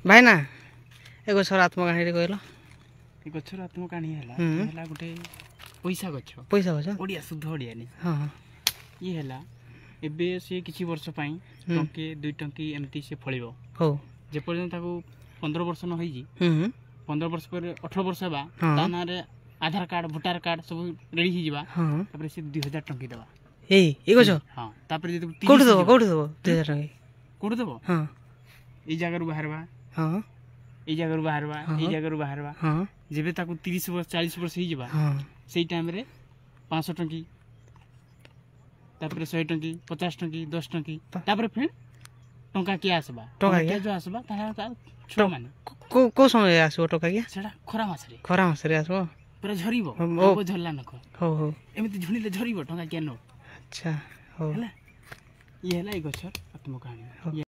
भाई ना ए गछर आत्मकाहानी रे कहलो ए गछर आत्मकाहानी हैला गोटे पैसा गछ ओडिया शुद्ध ओडिया नि हां ये हैला एबे से किछि वर्ष पई टंके 2 टंकी एमती से फळिबो हो जे पर्यंत ताको 15 वर्ष न होई जी 15 वर्ष पर 18 वर्ष बा ताना रे आधार कार्ड वोटर कार्ड सब रेडी ही जीवा तापर से 2000 टंकी देबा ए गछ हां तापर जे कोड देबो 2000 टंकी कोड देबो हां ई जगह रु बाहरबा हां ई जगह रु बाहरबा ई जगह रु बाहरबा हां जेबे ताको 30 वर्ष 40 वर्ष ही जीवा हां सेई टाइम रे 500 टंकी तापर 100 टंकी 50 टंकी 10 टंकी तापर फिर टंका के आसबा टंका जो आसबा ताहा छो माने को समय आसबो टंका के सेडा खरा मास रे आसबो पूरा झरिबो ओ झरला नखो हो एमिति झुणीले झरिबो टंका के नो अच्छा हो हला ये हला ए गछर आत्मकाहानी।